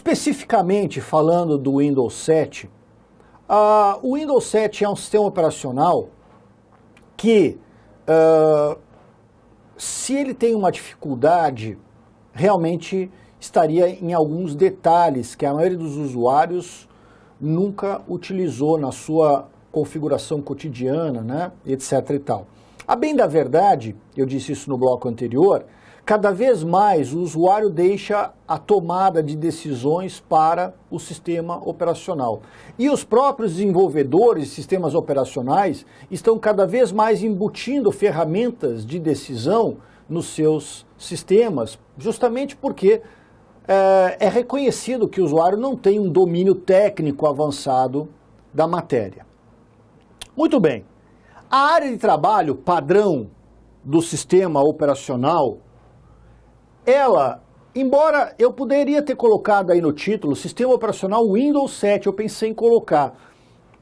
Especificamente falando do Windows 7, o Windows 7 é um sistema operacional que, se ele tem uma dificuldade, realmente estaria em alguns detalhes que a maioria dos usuários nunca utilizou na sua configuração cotidiana, né, etc. e tal. A bem da verdade, eu disse isso no bloco anterior, cada vez mais o usuário deixa a tomada de decisões para o sistema operacional. E os próprios desenvolvedores de sistemas operacionais estão cada vez mais embutindo ferramentas de decisão nos seus sistemas, justamente porque é reconhecido que o usuário não tem um domínio técnico avançado da matéria. Muito bem. A área de trabalho padrão do sistema operacional, ela, embora eu poderia ter colocado aí no título Sistema Operacional Windows 7, eu pensei em colocar,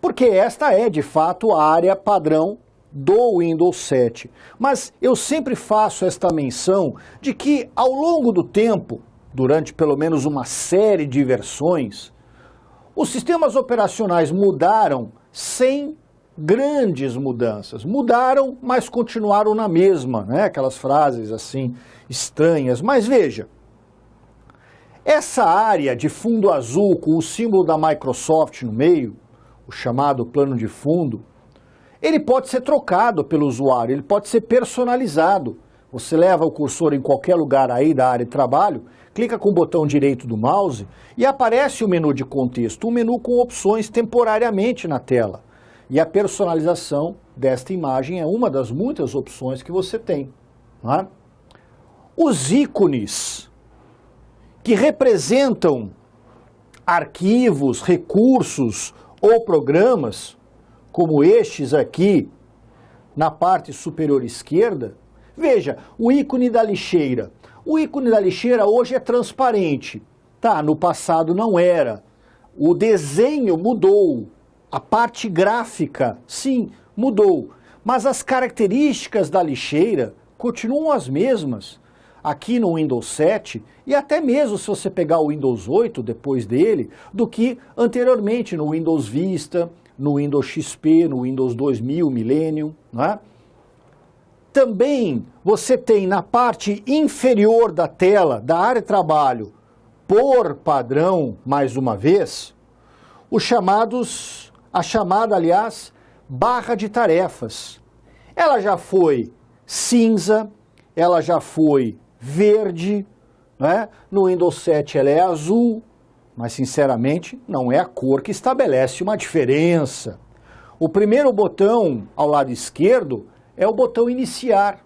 porque esta é de fato a área padrão do Windows 7. Mas eu sempre faço esta menção de que ao longo do tempo, durante pelo menos uma série de versões, os sistemas operacionais mudaram sem grandes mudanças. Mudaram, mas continuaram na mesma, né? Aquelas frases assim estranhas. Mas veja, essa área de fundo azul com o símbolo da Microsoft no meio, o chamado plano de fundo, ele pode ser trocado pelo usuário, ele pode ser personalizado. Você leva o cursor em qualquer lugar aí da área de trabalho, clica com o botão direito do mouse e aparece o menu de contexto, um menu com opções temporariamente na tela. E a personalização desta imagem é uma das muitas opções que você tem. Não é? Os ícones que representam arquivos, recursos ou programas, como estes aqui na parte superior esquerda, veja, o ícone da lixeira. O ícone da lixeira hoje é transparente. Tá, no passado não era. O desenho mudou. A parte gráfica, sim, mudou. Mas as características da lixeira continuam as mesmas aqui no Windows 7 e até mesmo se você pegar o Windows 8 depois dele, do que anteriormente no Windows Vista, no Windows XP, no Windows 2000, Millennium, não é? Também você tem na parte inferior da tela, da área de trabalho, por padrão, mais uma vez, a chamada, aliás, barra de tarefas. Ela já foi cinza, ela já foi verde, né? No Windows 7 ela é azul, mas sinceramente não é a cor que estabelece uma diferença. O primeiro botão ao lado esquerdo é o botão iniciar.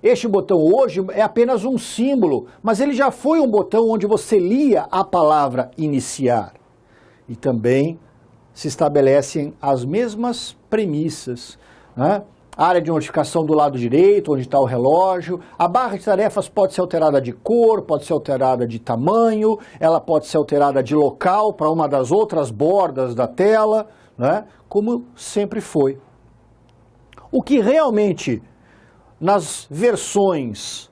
Este botão hoje é apenas um símbolo, mas ele já foi um botão onde você lia a palavra iniciar. E também se estabelecem as mesmas premissas, né? A área de notificação do lado direito, onde está o relógio. A barra de tarefas pode ser alterada de cor, pode ser alterada de tamanho, ela pode ser alterada de local para uma das outras bordas da tela, né? Como sempre foi. O que realmente nas versões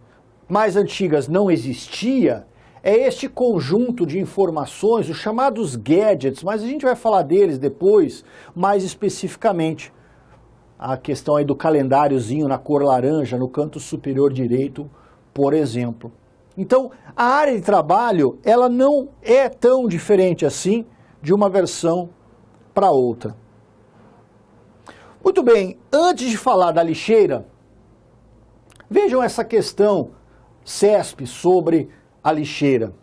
mais antigas não existia é este conjunto de informações, os chamados gadgets, mas a gente vai falar deles depois, mais especificamente. A questão aí do calendáriozinho na cor laranja, no canto superior direito, por exemplo. Então, a área de trabalho, ela não é tão diferente assim de uma versão para outra. Muito bem, antes de falar da lixeira, vejam essa questão, CESP, sobre a lixeira.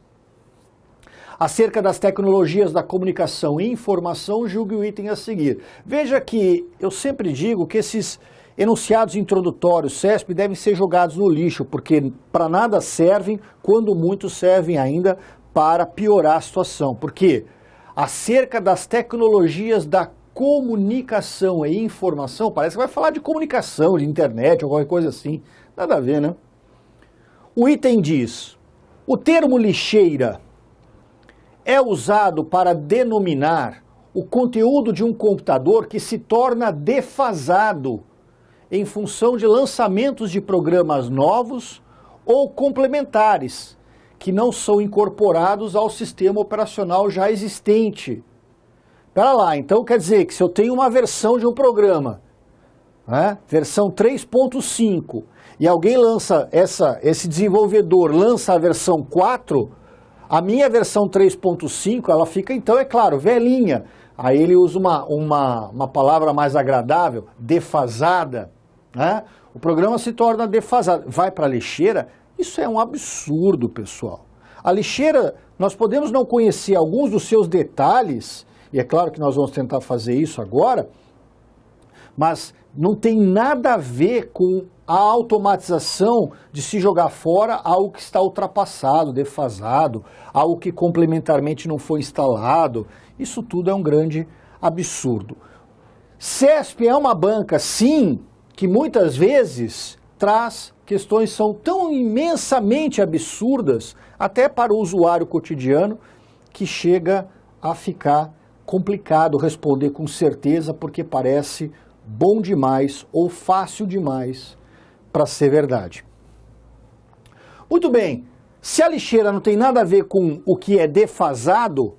Acerca das tecnologias da comunicação e informação, julgue o item a seguir. Veja que eu sempre digo que esses enunciados introdutórios CESP devem ser jogados no lixo, porque para nada servem, quando muitos servem ainda para piorar a situação. Porque acerca das tecnologias da comunicação e informação, parece que vai falar de comunicação, de internet ou qualquer coisa assim. Nada a ver, né? O item diz: o termo lixeira é usado para denominar o conteúdo de um computador que se torna defasado em função de lançamentos de programas novos ou complementares, que não são incorporados ao sistema operacional já existente. Espera lá, então quer dizer que se eu tenho uma versão de um programa, né, versão 3.5, e alguém lança, esse desenvolvedor lança a versão 4, a minha versão 3.5, ela fica, então, é claro, velhinha. Aí ele usa uma palavra mais agradável, defasada, né? O programa se torna defasado. Vai para a lixeira? Isso é um absurdo, pessoal. A lixeira, nós podemos não conhecer alguns dos seus detalhes, e é claro que nós vamos tentar fazer isso agora, mas não tem nada a ver com a automatização de se jogar fora algo que está ultrapassado, defasado, algo que complementarmente não foi instalado. Isso tudo é um grande absurdo. CESP é uma banca, sim, que muitas vezes traz questões que são tão imensamente absurdas, até para o usuário cotidiano, que chega a ficar complicado responder com certeza, porque parece bom demais ou fácil demais para ser verdade. Muito bem, se a lixeira não tem nada a ver com o que é defasado,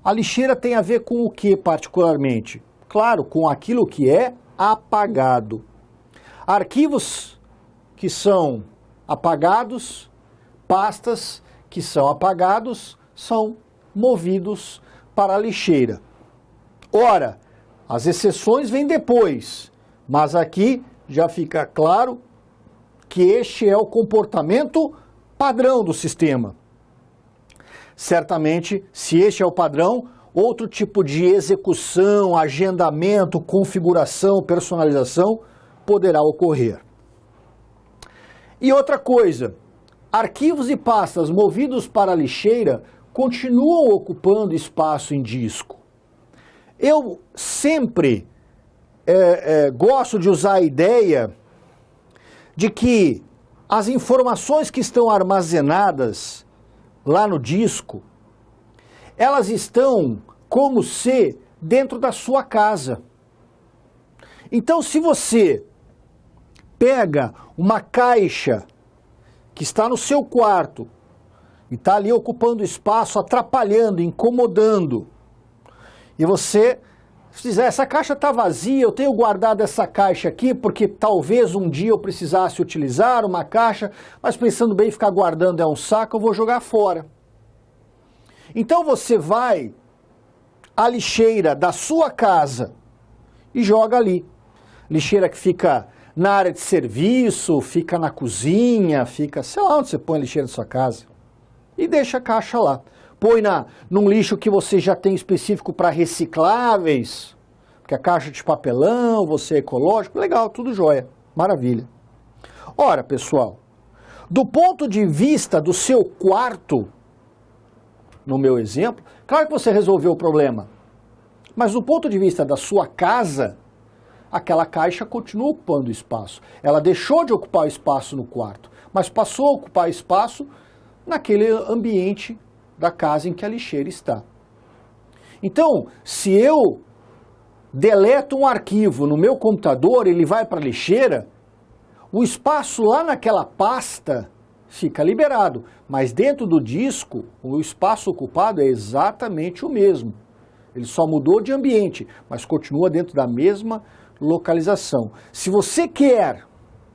a lixeira tem a ver com o que particularmente? Claro, com aquilo que é apagado. Arquivos que são apagados, pastas que são apagados, são movidos para a lixeira. Ora, as exceções vêm depois, mas aqui já fica claro que este é o comportamento padrão do sistema. Certamente, se este é o padrão, outro tipo de execução, agendamento, configuração, personalização poderá ocorrer. E outra coisa, arquivos e pastas movidos para a lixeira continuam ocupando espaço em disco. Eu sempre gosto de usar a ideia de que as informações que estão armazenadas lá no disco, elas estão como se dentro da sua casa. Então, se você pega uma caixa que está no seu quarto e está ali ocupando espaço, atrapalhando, incomodando, e você fizer, essa caixa está vazia, eu tenho guardado essa caixa aqui porque talvez um dia eu precisasse utilizar uma caixa, mas pensando bem, ficar guardando é um saco, eu vou jogar fora. Então você vai à lixeira da sua casa e joga ali. Lixeira que fica na área de serviço, fica na cozinha, fica, sei lá onde você põe a lixeira da sua casa. E deixa a caixa lá. Põe num lixo que você já tem específico para recicláveis, porque a caixa de papelão, você é ecológico, legal, tudo jóia, maravilha. Ora, pessoal, do ponto de vista do seu quarto, no meu exemplo, claro que você resolveu o problema, mas do ponto de vista da sua casa, aquela caixa continua ocupando espaço. Ela deixou de ocupar espaço no quarto, mas passou a ocupar espaço naquele ambiente da casa em que a lixeira está. Então, se eu deleto um arquivo no meu computador, ele vai para a lixeira, o espaço lá naquela pasta fica liberado, mas dentro do disco, o espaço ocupado é exatamente o mesmo. Ele só mudou de ambiente, mas continua dentro da mesma localização. Se você quer,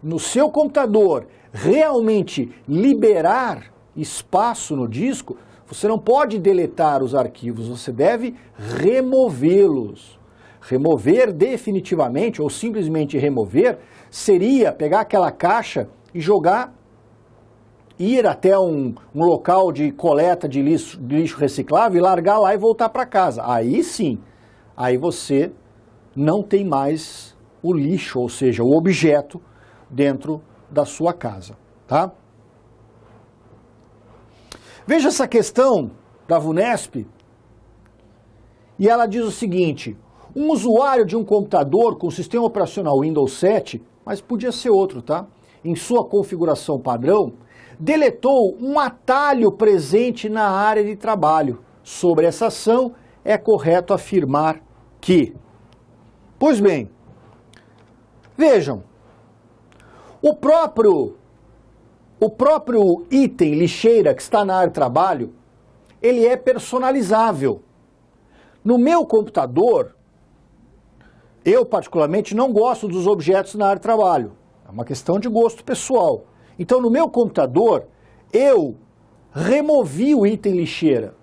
no seu computador, realmente liberar espaço no disco, você não pode deletar os arquivos, você deve removê-los. Remover definitivamente, ou simplesmente remover, seria pegar aquela caixa e jogar, ir até um local de coleta de lixo reciclável e largar lá e voltar para casa. Aí sim, aí você não tem mais o lixo, ou seja, o objeto dentro da sua casa, tá? Veja essa questão da VUNESP, e ela diz o seguinte: um usuário de um computador com sistema operacional Windows 7, mas podia ser outro, tá? Em sua configuração padrão, deletou um atalho presente na área de trabalho. Sobre essa ação, é correto afirmar que... Pois bem, vejam, o próprio o próprio item lixeira que está na área de trabalho, ele é personalizável. No meu computador, eu particularmente não gosto dos objetos na área de trabalho. É uma questão de gosto pessoal. Então, no meu computador, eu removi o item lixeira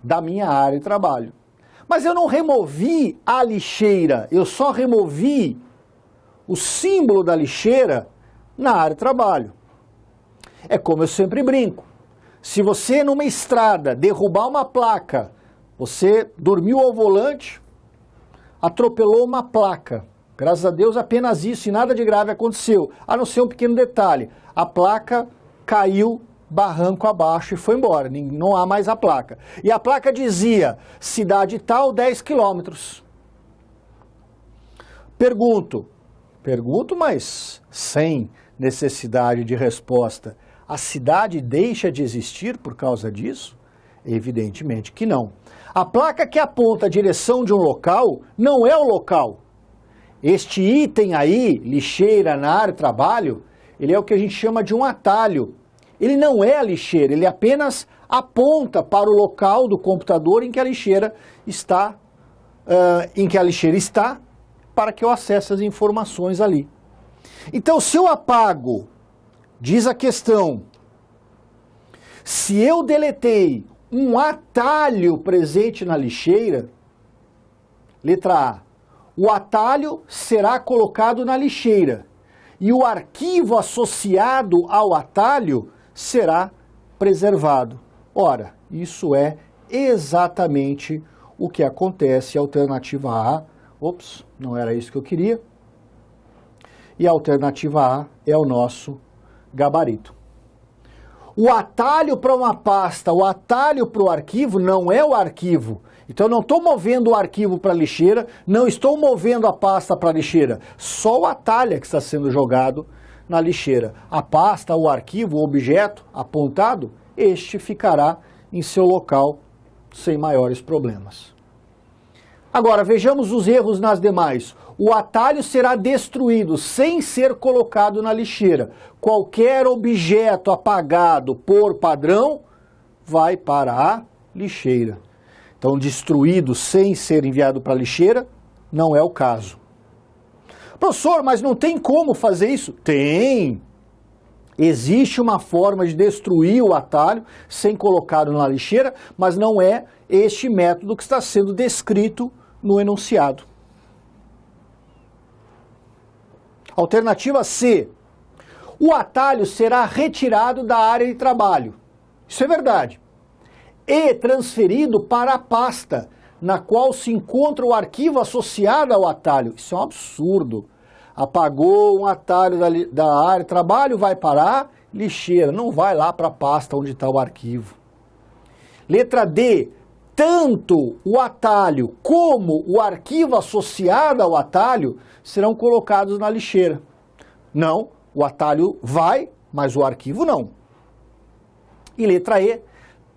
da minha área de trabalho. Mas eu não removi a lixeira, eu só removi o símbolo da lixeira na área de trabalho. É como eu sempre brinco. Se você numa estrada derrubar uma placa, você dormiu ao volante, atropelou uma placa. Graças a Deus apenas isso e nada de grave aconteceu, a não ser um pequeno detalhe. A placa caiu barranco abaixo e foi embora, não há mais a placa. E a placa dizia, cidade tal, 10 quilômetros. Pergunto, mas sem necessidade de resposta, a cidade deixa de existir por causa disso? Evidentemente que não. A placa que aponta a direção de um local não é o local. Este item aí, lixeira na área de trabalho, ele é o que a gente chama de um atalho. Ele não é a lixeira, ele apenas aponta para o local do computador em que a lixeira está, para que eu acesse as informações ali. Então, se eu apago, diz a questão, se eu deletei um atalho presente na lixeira, letra A, o atalho será colocado na lixeira e o arquivo associado ao atalho será preservado. Ora, isso é exatamente o que acontece. A alternativa A, não era isso que eu queria. E a alternativa A é o nosso gabarito. O atalho para uma pasta, o atalho para o arquivo não é o arquivo. Então eu não estou movendo o arquivo para a lixeira, não estou movendo a pasta para a lixeira. Só o atalho é que está sendo jogado na lixeira. A pasta, o arquivo, o objeto apontado, este ficará em seu local sem maiores problemas. Agora, vejamos os erros nas demais. O atalho será destruído sem ser colocado na lixeira. Qualquer objeto apagado por padrão vai para a lixeira. Então, destruído sem ser enviado para a lixeira não é o caso. Professor, mas não tem como fazer isso? Tem! Existe uma forma de destruir o atalho sem colocá-lo na lixeira, mas não é este método que está sendo descrito no enunciado. Alternativa C. O atalho será retirado da área de trabalho. Isso é verdade. E transferido para a pasta na qual se encontra o arquivo associado ao atalho. Isso é um absurdo. Apagou um atalho da área de trabalho, vai para a lixeira, não vai lá para a pasta onde está o arquivo. Letra D. Tanto o atalho como o arquivo associado ao atalho serão colocados na lixeira. Não, o atalho vai, mas o arquivo não. E letra E.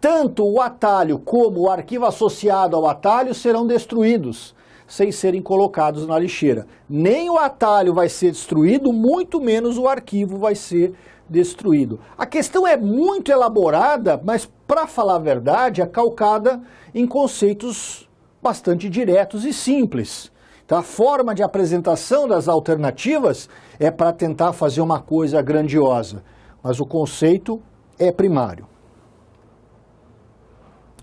Tanto o atalho como o arquivo associado ao atalho serão destruídos, sem serem colocados na lixeira. Nem o atalho vai ser destruído, muito menos o arquivo vai ser destruído. A questão é muito elaborada, mas, para falar a verdade, é calcada em conceitos bastante diretos e simples. Então, a forma de apresentação das alternativas é para tentar fazer uma coisa grandiosa, mas o conceito é primário.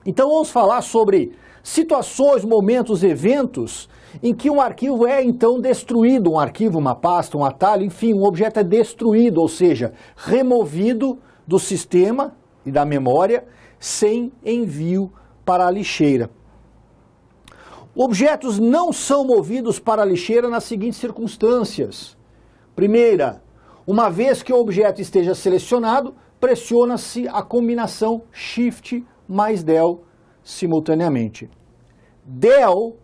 Então vamos falar sobre situações, momentos, eventos em que um arquivo é então destruído, um arquivo, uma pasta, um atalho, enfim, um objeto é destruído, ou seja, removido do sistema e da memória sem envio para a lixeira. Objetos não são movidos para a lixeira nas seguintes circunstâncias. Primeira, uma vez que o objeto esteja selecionado, pressiona-se a combinação Shift mais Del simultaneamente. Del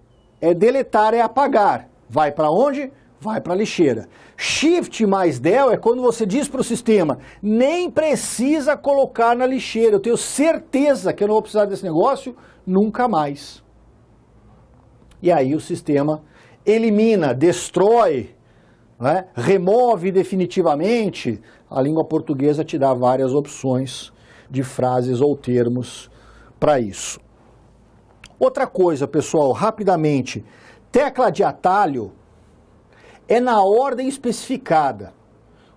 é deletar, é apagar. Vai para onde? Vai para a lixeira. Shift mais Del é quando você diz para o sistema, nem precisa colocar na lixeira, eu tenho certeza que eu não vou precisar desse negócio nunca mais. E aí o sistema elimina, destrói, né, remove definitivamente a língua portuguesa te dá várias opções de frases ou termos para isso. Outra coisa, pessoal, rapidamente, tecla de atalho é na ordem especificada.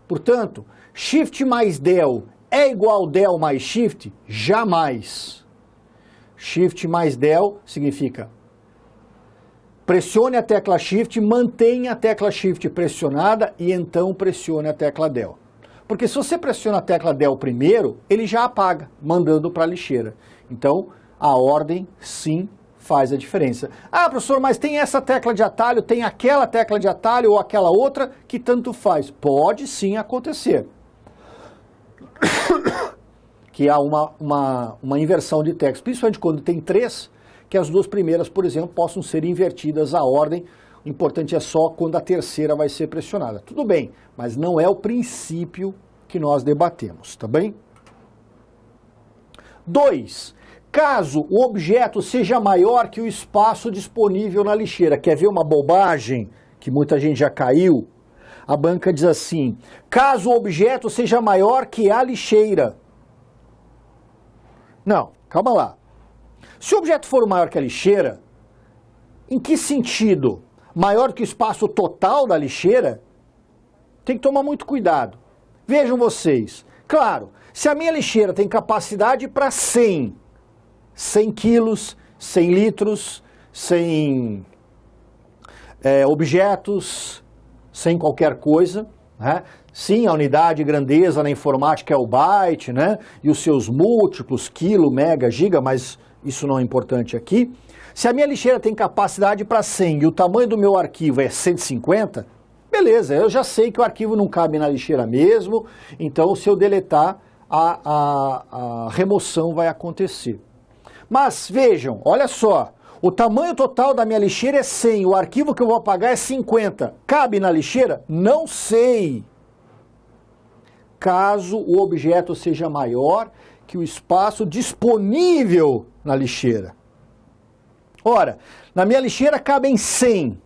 Portanto, Shift mais Del é igual Del mais Shift? Jamais. Shift mais Del significa pressione a tecla Shift, mantenha a tecla Shift pressionada e então pressione a tecla Del. Porque se você pressiona a tecla Del primeiro, ele já apaga, mandando para a lixeira. Então, a ordem sim faz a diferença. Ah, professor, mas tem essa tecla de atalho, tem aquela tecla de atalho ou aquela outra que tanto faz. Pode sim acontecer. Que há uma inversão de teclas, principalmente quando tem três, que as duas primeiras, por exemplo, possam ser invertidas a ordem. O importante é só quando a terceira vai ser pressionada. Tudo bem, mas não é o princípio que nós debatemos, tá bem? 2. Caso o objeto seja maior que o espaço disponível na lixeira. Quer ver uma bobagem que muita gente já caiu? A banca diz assim, caso o objeto seja maior que a lixeira. Não, calma lá. Se o objeto for maior que a lixeira, em que sentido? Maior que o espaço total da lixeira? Tem que tomar muito cuidado. Vejam vocês. Claro, se a minha lixeira tem capacidade para 100 quilos, 100 litros, 100 objetos, sem qualquer coisa, né? Sim, a unidade de grandeza na informática é o byte, né? E os seus múltiplos, quilo, mega, giga, mas isso não é importante aqui. Se a minha lixeira tem capacidade para 100 e o tamanho do meu arquivo é 150, beleza, eu já sei que o arquivo não cabe na lixeira mesmo, então se eu deletar, a remoção vai acontecer. Mas vejam, olha só, o tamanho total da minha lixeira é 100, o arquivo que eu vou apagar é 50. Cabe na lixeira? Não sei. Caso o objeto seja maior que o espaço disponível na lixeira. Ora, na minha lixeira cabem 100,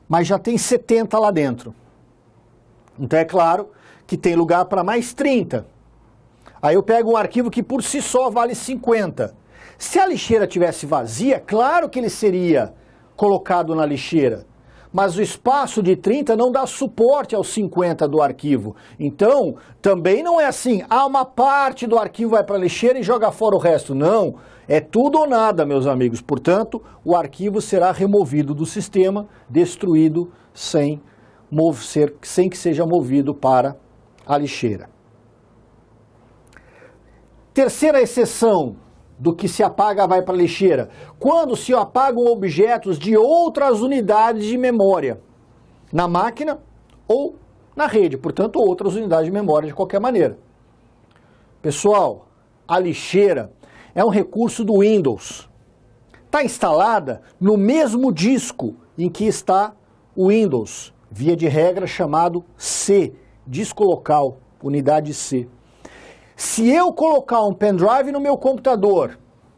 mas já tem 70 lá dentro. Então é claro que tem lugar para mais 30. Aí eu pego um arquivo que por si só vale 50. Se a lixeira tivesse vazia, claro que ele seria colocado na lixeira. Mas o espaço de 30 não dá suporte aos 50 do arquivo. Então, também não é assim, uma parte do arquivo vai para a lixeira e joga fora o resto. Não, é tudo ou nada, meus amigos. Portanto, o arquivo será removido do sistema, destruído sem que seja movido para a lixeira. Terceira exceção do que se apaga vai para a lixeira. Quando se apagam objetos de outras unidades de memória, na máquina ou na rede, portanto, outras unidades de memória de qualquer maneira. Pessoal, a lixeira é um recurso do Windows. Está instalada no mesmo disco em que está o Windows, via de regra chamado C, disco local, unidade C. Se eu colocar um pendrive no meu computador,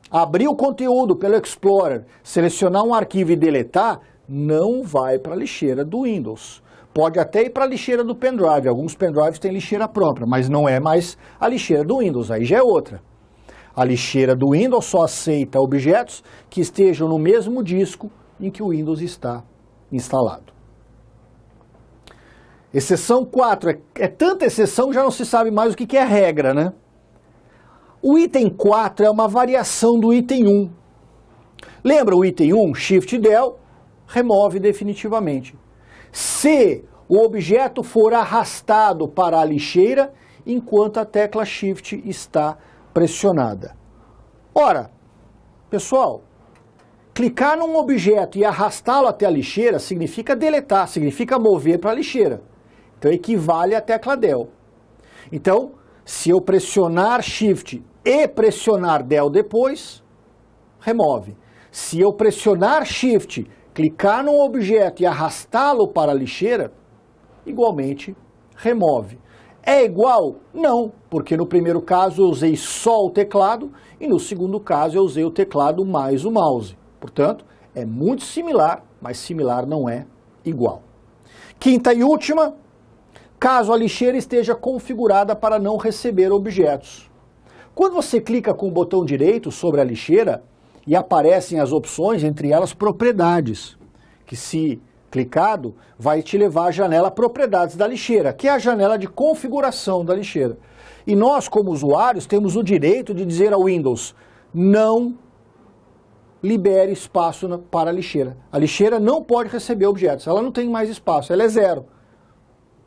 abrir o conteúdo pelo Explorer, selecionar um arquivo e deletar, não vai para a lixeira do Windows. Pode até ir para a lixeira do pendrive, alguns pendrives têm lixeira própria, mas não é mais a lixeira do Windows, aí já é outra. A lixeira do Windows só aceita objetos que estejam no mesmo disco em que o Windows está instalado. Exceção 4, é tanta exceção que já não se sabe mais o que é regra, né? O item 4 é uma variação do item 1. Lembra o item 1? Shift Del, remove definitivamente. Se o objeto for arrastado para a lixeira enquanto a tecla Shift está pressionada. Ora, pessoal, clicar num objeto e arrastá-lo até a lixeira significa deletar, significa mover para a lixeira. Então equivale à tecla Del. Então, se eu pressionar Shift e pressionar Del depois, remove. Se eu pressionar Shift, clicar num objeto e arrastá-lo para a lixeira, igualmente remove. É igual? Não, porque no primeiro caso eu usei só o teclado e no segundo caso eu usei o teclado mais o mouse. Portanto, é muito similar, mas similar não é igual. Quinta e última, caso a lixeira esteja configurada para não receber objetos. Quando você clica com o botão direito sobre a lixeira e aparecem as opções, entre elas propriedades, que se clicado vai te levar à janela propriedades da lixeira, que é a janela de configuração da lixeira. E nós, como usuários, temos o direito de dizer ao Windows, não libere espaço para a lixeira. A lixeira não pode receber objetos, ela não tem mais espaço, ela é zero.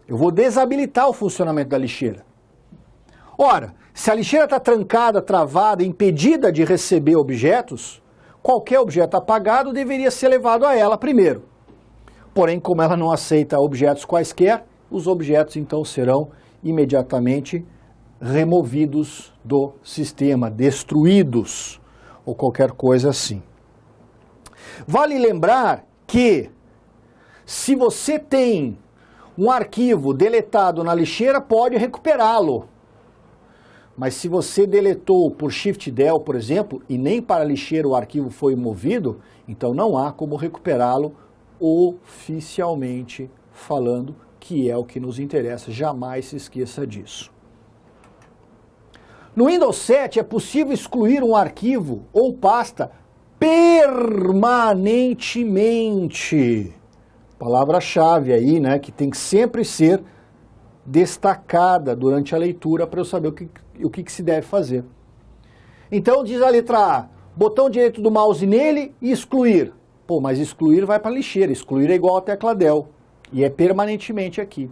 Eu vou desabilitar o funcionamento da lixeira. Ora, se a lixeira está trancada, travada, impedida de receber objetos, qualquer objeto apagado deveria ser levado a ela primeiro. Porém, como ela não aceita objetos quaisquer, os objetos então serão imediatamente removidos do sistema, destruídos, ou qualquer coisa assim. Vale lembrar que, se você tem um arquivo deletado na lixeira, pode recuperá-lo. Mas se você deletou por Shift Del, por exemplo, e nem para a lixeira o arquivo foi movido, então não há como recuperá-lo oficialmente falando, que é o que nos interessa. Jamais se esqueça disso. No Windows 7 é possível excluir um arquivo ou pasta permanentemente. Palavra-chave aí, né, que tem que sempre ser destacada durante a leitura para eu saber o que se deve fazer. Então diz a letra A, botão direito do mouse nele e excluir. Pô, mas excluir vai para a lixeira, excluir é igual a tecla Del e é permanentemente aqui.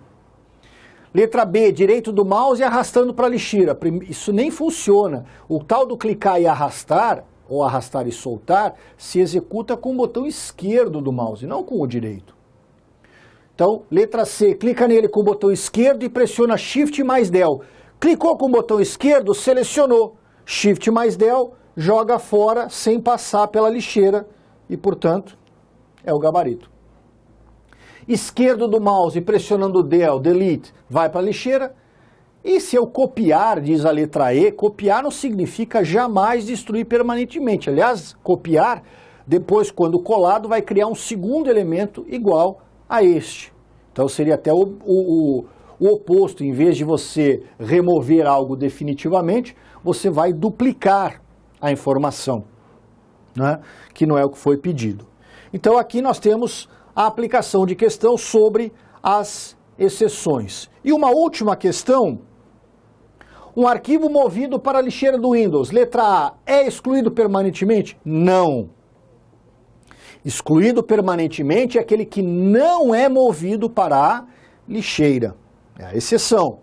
Letra B, direito do mouse e arrastando para a lixeira. Isso nem funciona. O tal do clicar e arrastar, ou arrastar e soltar, se executa com o botão esquerdo do mouse, não com o direito. Então, letra C, clica nele com o botão esquerdo e pressiona Shift mais Del. Clicou com o botão esquerdo, selecionou. Shift mais Del, joga fora sem passar pela lixeira e, portanto, é o gabarito. Esquerdo do mouse, pressionando Del, Delete, vai para a lixeira. E se eu copiar, diz a letra E, copiar não significa jamais destruir permanentemente. Aliás, copiar, depois, quando colado, vai criar um segundo elemento igual a este. Então seria até o oposto. Em vez de você remover algo definitivamente, você vai duplicar a informação, né? Que não é o que foi pedido. Então aqui nós temos a aplicação de questão sobre as exceções. E uma última questão, um arquivo movido para a lixeira do Windows, letra A, é excluído permanentemente? Não. Excluído permanentemente é aquele que não é movido para a lixeira. É a exceção.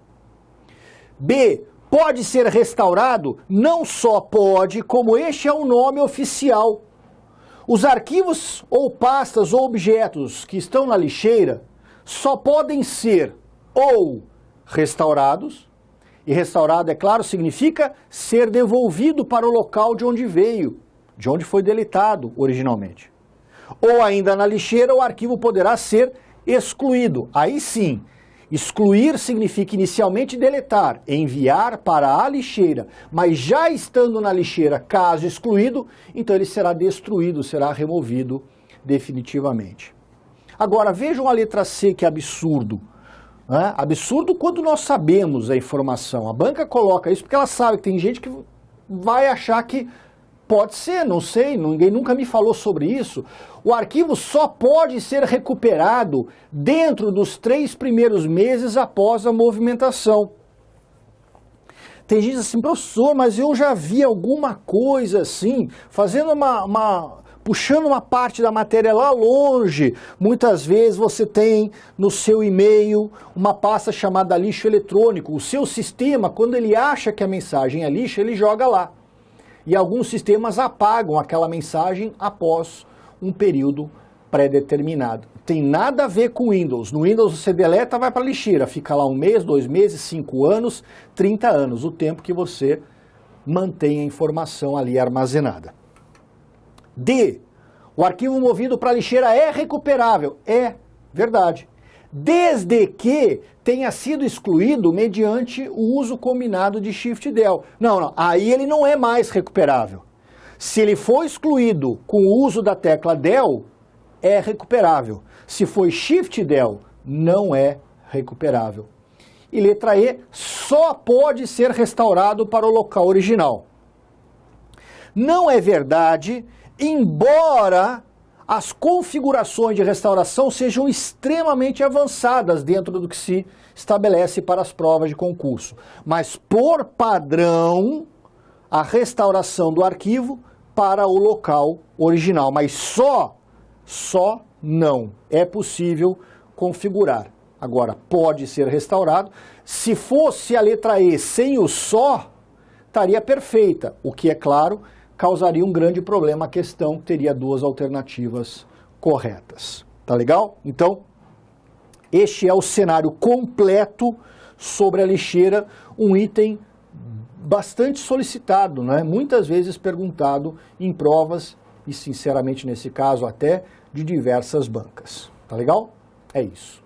B, pode ser restaurado? Não só pode, como este é o nome oficial. Os arquivos ou pastas ou objetos que estão na lixeira só podem ser ou restaurados, e restaurado, é claro, significa ser devolvido para o local de onde veio, de onde foi deletado originalmente. Ou ainda na lixeira o arquivo poderá ser excluído. Aí sim, excluir significa inicialmente deletar, enviar para a lixeira, mas já estando na lixeira, caso excluído, então ele será destruído, será removido definitivamente. Agora vejam a letra C, que absurdo. Né? Absurdo quando nós sabemos a informação. A banca coloca isso porque ela sabe que tem gente que vai achar que pode ser, não sei, ninguém nunca me falou sobre isso. O arquivo só pode ser recuperado dentro dos 3 primeiros meses após a movimentação. Tem gente assim, professor, mas eu já vi alguma coisa assim, fazendo puxando uma parte da matéria lá longe. Muitas vezes você tem no seu e-mail uma pasta chamada lixo eletrônico. O seu sistema, quando ele acha que a mensagem é lixo, ele joga lá. E alguns sistemas apagam aquela mensagem após um período pré-determinado. Tem nada a ver com Windows. No Windows você deleta, vai para a lixeira. Fica lá 1 mês, 2 meses, 5 anos, 30 anos. O tempo que você mantém a informação ali armazenada. D. O arquivo movido para a lixeira é recuperável. É verdade. Desde que tenha sido excluído mediante o uso combinado de Shift Del. Não, aí ele não é mais recuperável. Se ele for excluído com o uso da tecla Del, é recuperável. Se foi Shift Del, não é recuperável. E letra E, só pode ser restaurado para o local original. Não é verdade, embora as configurações de restauração sejam extremamente avançadas dentro do que se estabelece para as provas de concurso. Mas, por padrão, a restauração do arquivo para o local original. Mas só não é possível configurar. Agora, pode ser restaurado. Se fosse a letra E sem o só, estaria perfeita, o que, é claro, causaria um grande problema. A questão teria duas alternativas corretas. Tá legal? Então, este é o cenário completo sobre a lixeira, um item bastante solicitado, né? Muitas vezes perguntado em provas e, sinceramente, nesse caso, até de diversas bancas. Tá legal? É isso.